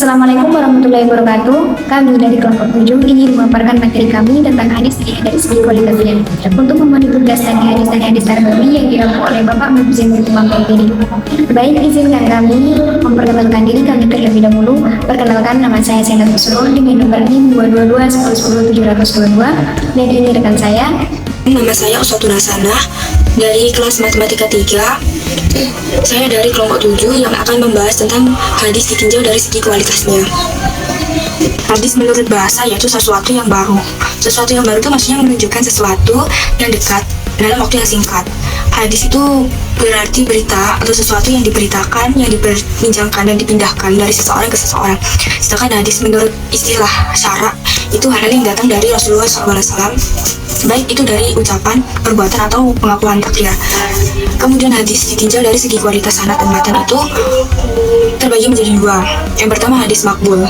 Assalamualaikum warahmatullahi wabarakatuh. Kami dari kelompok 7 ingin memaparkan materi kami tentang hadis dari segi kualitasnya. Untuk memenuhi tugas dan hadis terbaru yang dilakukan oleh Bapak Mufti Imam PPD. Baik, izinkan kami memperkenalkan diri kami terlebih dahulu. Perkenalkan, nama saya Senat Surul dengan nomor NIM 222-110-722 dan ini rekan saya. Nama saya Uswatun Hasanah dari kelas Matematika 3. Saya dari kelompok 7 yang akan membahas tentang hadis ditinjau dari segi kualitasnya. Hadis menurut bahasa yaitu sesuatu yang baru. Sesuatu yang baru itu maksudnya menunjukkan sesuatu yang dekat dalam waktu yang singkat. Hadis itu berarti berita atau sesuatu yang diberitakan, yang diperbincangkan dan dipindahkan dari seseorang ke seseorang. Sedangkan hadis menurut istilah syara itu hal yang datang dari Rasulullah SAW, baik itu dari ucapan, perbuatan atau pengakuan takdir. Kemudian hadis ditinjau dari segi kualitas sanad dan matan itu terbagi menjadi dua. Yang pertama hadis makbul.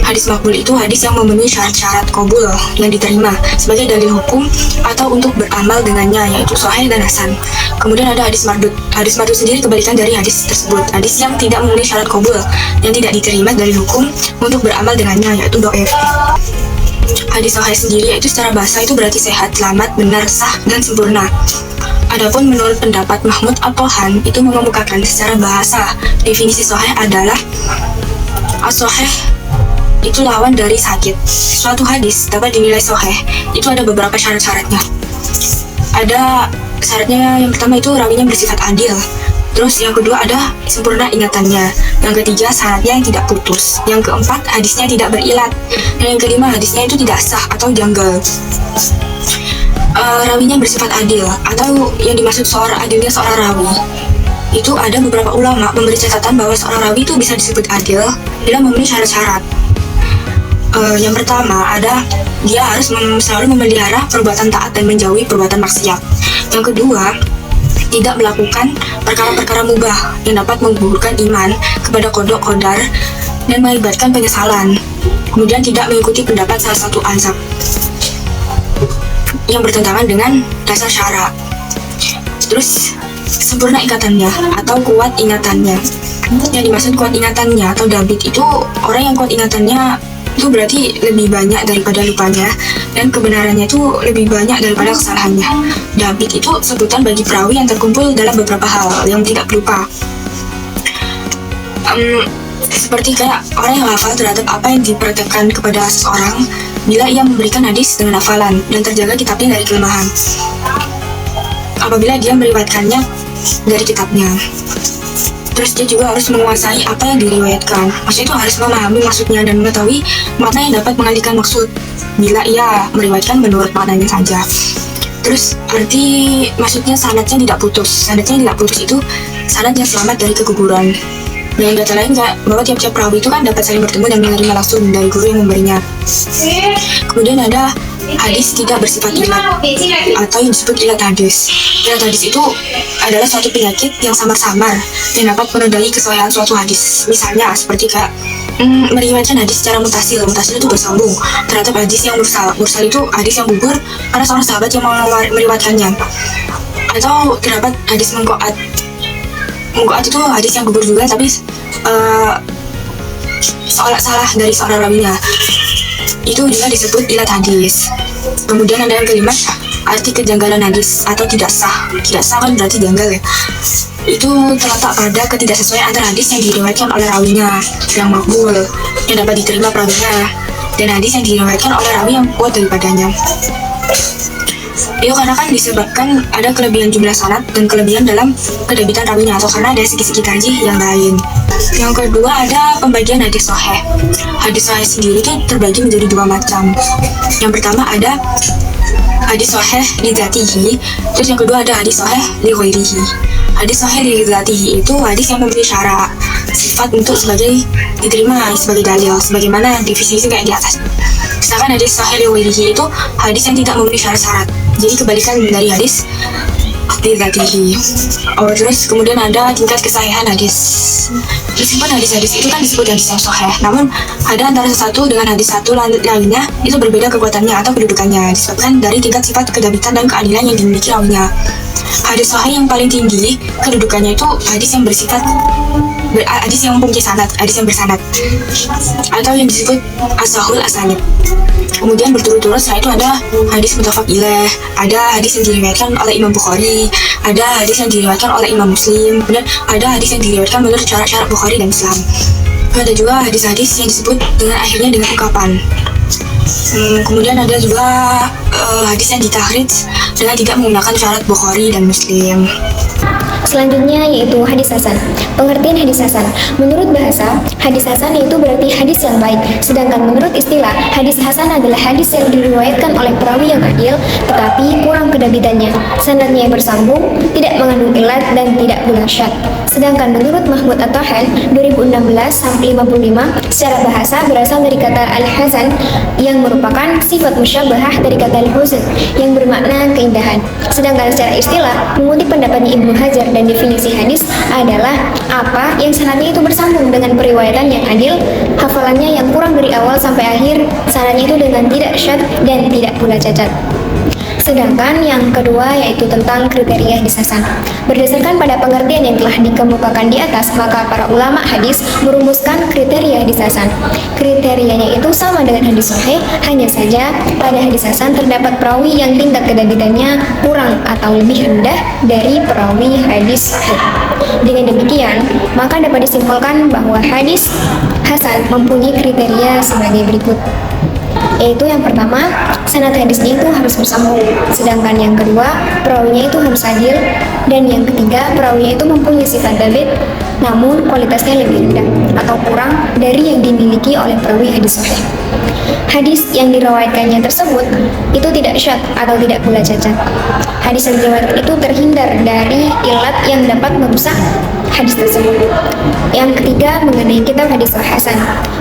Hadis makbul itu hadis yang memenuhi syarat-syarat qabul yang diterima sebagai dalil hukum atau untuk beramal dengannya, yaitu sahih dan hasan. Kemudian ada hadis mardud. Hadis mardud sendiri kebalikan dari hadis tersebut, hadis yang tidak memenuhi syarat qabul yang tidak diterima dalil hukum untuk beramal dengannya, yaitu dhaif. Hadis sahih sendiri yaitu secara bahasa itu berarti sehat, selamat, benar, sah, dan sempurna. Adapun menurut pendapat Mahmud At-Tohan itu mengemukakan secara bahasa definisi sahih adalah as-sahih itu lawan dari sakit. Suatu hadis dapat dinilai sahih itu ada beberapa syarat-syaratnya. Ada syaratnya, yang pertama itu rawinya bersifat adil. Terus yang kedua ada sempurna ingatannya. Yang ketiga syaratnya yang tidak putus. Yang keempat hadisnya tidak berilat. Dan yang kelima hadisnya itu tidak sah atau janggal. Rawinya bersifat adil, atau yang dimaksud adilnya seorang rawi itu ada beberapa ulama memberi catatan bahwa seorang rawi itu bisa disebut adil bila memenuhi syarat-syarat. Yang pertama ada dia harus selalu memelihara perbuatan taat dan menjauhi perbuatan maksiat. Yang kedua, tidak melakukan perkara-perkara mubah yang dapat menggugurkan iman kepada qada qadar dan mengakibatkan penyesalan. Kemudian tidak mengikuti pendapat salah satu azab yang bertentangan dengan dasar syara. Terus sempurna ikatannya atau kuat ingatannya. Yang dimaksud kuat ingatannya atau dabit itu orang yang kuat ingatannya itu berarti lebih banyak daripada lupanya dan kebenarannya itu lebih banyak daripada kesalahannya. Dabit itu sebutan bagi perawi yang terkumpul dalam beberapa hal yang tidak lupa. Seperti kayak orang yang hafal terhadap apa yang diperhatikan kepada seseorang bila ia memberikan hadis dengan hafalan dan terjaga kitabnya dari kelemahan apabila dia meriwayatkannya dari kitabnya. Terus dia juga harus menguasai apa yang diriwayatkan. Maksudnya itu harus memahami maksudnya dan mengetahui makna yang dapat mengalihkan maksud bila ia meriwayatkan menurut maknanya saja. Terus arti maksudnya sanadnya tidak putus. Sanadnya tidak putus itu sanad yang selamat dari keguguran. Dan data lain kayak bahwa tiap-tiap perawi itu kan dapat saling bertemu dan menerima langsung dari guru yang memberinya. Kemudian ada hadis tidak bersifat ilat atau yang disebut ilat hadis. Ilat hadis itu adalah suatu penyakit yang samar-samar yang dapat menodai kesahihan suatu hadis. Misalnya seperti kayak meriwayatkan hadis secara mutasil. Mutasil itu bersambung terhadap hadis yang mursal. Mursal itu hadis yang gugur karena seorang sahabat yang meriwayatkannya. Atau terdapat hadis mengkoat. Mengkoat itu hadis yang gugur juga tapi salah dari seorang rawinya. Itu juga disebut ilat hadis. Kemudian ada yang kelima, arti kejanggalan hadis atau tidak sah. Tidak sah kan berarti janggal ya. Itu terletak pada ketidaksesuaian antara hadis yang diriwayatkan oleh rawinya yang makbul, yang dapat diterima perawinya, dan hadis yang diriwayatkan oleh rawi yang kuat daripadanya. Itu karena kan disebabkan ada kelebihan jumlah sanad dan kelebihan dalam kedebitan rawinya, atau karena ada segi-segi tarjih yang lain. Yang kedua ada pembagian hadis sahih. Hadis sahih sendiri itu terbagi menjadi dua macam. Yang pertama ada hadis sahih li dzatihi, terus yang kedua ada hadis sahih li ghairihi. Hadis sahih li dzatihi itu hadis yang memenuhi syarat sifat untuk diterima sebagai dalil, sebagaimana definisi kayak di atas. Sedangkan hadis sahih li ghairihi itu hadis yang tidak memenuhi syarat-syarat. Jadi kebalikan dari hadis li dzatihi. Terus kemudian ada tingkat kesahihan hadis. Meskipun hadis-hadis itu kan disebut hadis yang sahih, namun ada antara satu dengan hadis satu lainnya itu berbeda kekuatannya atau kedudukannya disebabkan dari tingkat sifat kedabitan dan keadilan yang dimiliki rawinya. Hadis sahih yang paling tinggi kedudukannya itu hadis yang bersifat hadis yang mempunyai sanad, hadis yang bersanad, atau yang disebut as-sahihul asanid. Kemudian berturut-turut setelah itu ada hadis muttafaq ilaih, ada hadis yang diriwayatkan oleh Imam Bukhari, ada hadis yang diriwayatkan oleh Imam Muslim, kemudian ada hadis yang diriwayatkan menurut syarat-syarat Bukhari dan Muslim. Ada juga hadis-hadis yang disebut dengan akhirnya dengan ungkapan. Kemudian ada juga hadis yang ditakhrij dengan tidak menggunakan syarat Bukhari dan Muslim. Selanjutnya yaitu hadis hasan. Pengertian hadis hasan. Menurut bahasa, hadis hasan yaitu berarti hadis yang baik. Sedangkan menurut istilah, hadis hasan adalah hadis yang diriwayatkan oleh perawi yang adil, tetapi kurang kedabitannya. Sanadnya yang bersambung, tidak mengandung ilat dan tidak pula syadz. Sedangkan menurut Mahmud At-Tahan 2016-55, secara bahasa berasal dari kata al-hasan yang merupakan sifat musyabbahah dari kata al-husn yang bermakna keindahan. Sedangkan secara istilah, mengutip pendapatnya Ibnu Hajar dan definisi hadis adalah apa yang sanadnya itu bersambung dengan periwayatan yang adil, hafalannya yang kurang dari awal sampai akhir, sanadnya itu dengan tidak syadz dan tidak pula cacat. Sedangkan yang kedua yaitu tentang kriteria hadis hasan. Berdasarkan pada pengertian yang telah dikemukakan di atas, maka para ulama hadis merumuskan kriteria hadis hasan. Kriterianya itu sama dengan hadis sahih, hanya saja pada hadis hasan terdapat perawi yang tingkat kedabitannya kurang atau lebih rendah dari perawi hadis sahih. Dengan demikian, maka dapat disimpulkan bahwa hadis hasan mempunyai kriteria sebagai berikut. Yaitu yang pertama, sanad hadisnya itu harus bersambung. Sedangkan yang kedua, perawinya itu harus adil. Dan yang ketiga, perawinya itu mempunyai sifat dabit, namun kualitasnya lebih rendah atau kurang dari yang dimiliki oleh perawi hadis sahih. Hadis yang diriwayatkannya tersebut itu tidak syadz atau tidak pula cacat. Hadis yang diriwayatkan itu terhindar dari ilat yang dapat merusak hadis tersebut. Yang ketiga, mengenai kitab hadis hasan.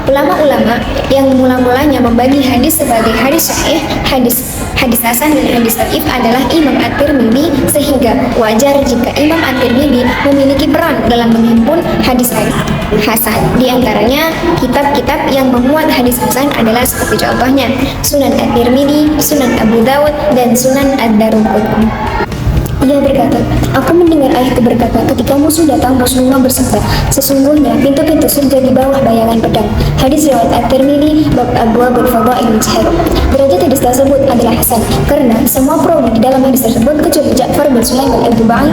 Ulama-ulama yang mula-mulanya membagi hadis sebagai hadis sahih, hadis hasan dan hadis dhaif adalah Imam At-Tirmidzi, sehingga wajar jika Imam At-Tirmidzi memiliki peran dalam menghimpun hadis-hadis hasan. Di antaranya kitab-kitab yang memuat hadis hasan adalah seperti contohnya Sunan At-Tirmidzi, Sunan Abu Dawud, dan Sunan Ad-Daruqutni. Ia berkata, aku mendengar ayahku berkata, ketika musuh datang, Rasulullah bersabda, sesungguhnya pintu-pintu surga di bawah bayangan pedang. Hadis riwayat At-Tirmidzi bab Abwaabul Fadail Jahar. Derajat hadis tersebut adalah hasan karena semua perawi di dalam hadis tersebut kecuali Ja'far bin Sulaiman al-Dubai.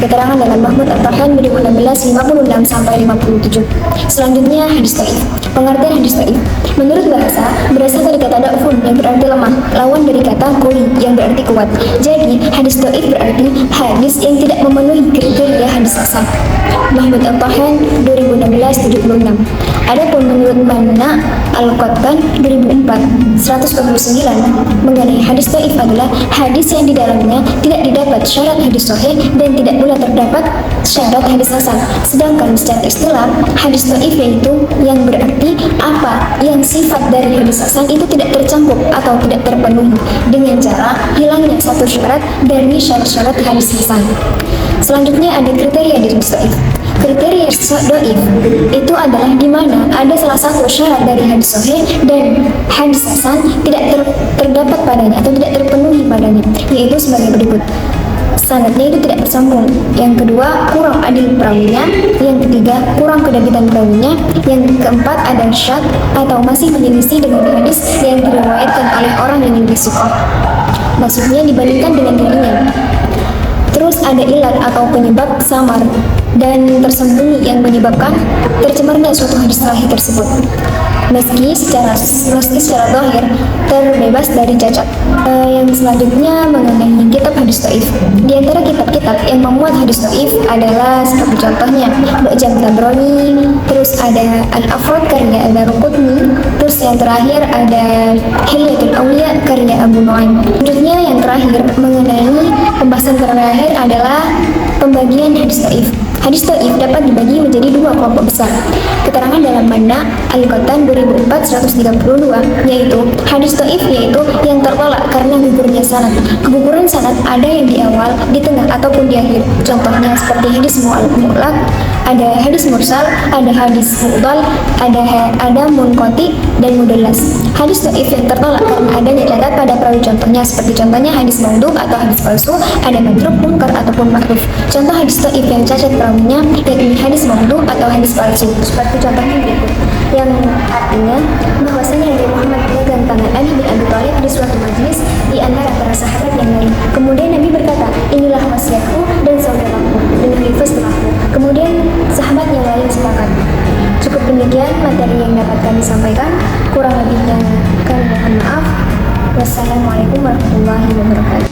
Keterangan dalam Mahmud At-Tahan 2016-56-57. Selanjutnya hadis dhaif. Pengertian hadis dhaif. Menurut bahasa, berasal dari kata da'fun yang berarti lemah, lawan dari kata qawi yang berarti kuat. Jadi, hadis dhaif berarti hadis yang tidak memenuhi kriteria hadis hasan. Mahmud At-Tahan 2016-76. Adapun menurut Mana Al-Qattan 2004-129 mengenai hadis dhaif adalah hadis yang di dalamnya tidak didapat syarat hadis sahih dan tidak pula terdapat syarat hadis hasan. Sedangkan secara istilah, hadis dhaif yaitu yang berarti apa yang sifat dari hadis hasan itu tidak tercampur atau tidak terpenuhi dengan cara hilangnya satu syarat dari syarat-syarat hadis hasan. Selanjutnya ada kriteria hadis dhaif. Kriteria dhaif itu adalah di mana ada salah satu syarat dari hadis sahih dan hadis hasan tidak terdapat padanya atau tidak terpenuhi padanya, yaitu sebagai berikut. Sanadnya itu tidak bersambung. Yang kedua, kurang adil perawinya. Yang ketiga, kurang kedabitan perawinya. Yang keempat, ada syadz atau masih menyelisih dengan hadis yang diriwayatkan oleh orang yang lebih suka, maksudnya dibandingkan dengan dirinya. Terus ada ilat atau penyebab samar dan tersembunyi yang menyebabkan tercemarnya suatu hadis sahih tersebut, meski secara zahir terbebas dari cacat. Yang selanjutnya mengenai kitab hadis dhaif. Di antara kitab-kitab yang memuat hadis dhaif adalah seperti contohnya Mu'jam Tabrani, terus ada Al-Afrad karya Ad-Daruqutni, terus yang terakhir ada Hilyatul Awliya karya Abu Nu'aim. Selanjutnya yang terakhir mengenai pembahasan terakhir adalah pembagian hadis dhaif. Hadis dhaif dapat dibagi menjadi dua kelompok besar. Keterangan dalam Mana Al-Qattan 2004-132 yaitu hadis dhaif yaitu yang tertolak karena gugurnya sanad. Keguguran sanad ada yang di awal, di tengah ataupun di akhir. Contohnya seperti hadis mu'allaq, Ada hadis mursal, ada hadis mu'dhal, ada munqati dan mudallas. Hadis dhaif yang tertolak karena adanya cacat pada perawi contohnya, seperti contohnya hadis maudhu atau hadis palsu, ada matruk, munkar ataupun ma'ruf. Contoh hadis dhaif yang cacat perawinya yakni hadis maudhu atau hadis palsu, seperti contohnya berikut, yang artinya bahwasanya Nabi Muhammad memegang tangan Ali bin Abi Thalib di suatu majelis di antara para sahabat yang lain. Kemudian Nabi berkata, inilah wasiatku dan saudaraku, dengar setelahku. Kemudian sahabat yang lain sepakat. Cukup demikian materi yang dapat kami sampaikan. Kurang lebihnya kami mohon maaf. Wassalamualaikum warahmatullahi wabarakatuh.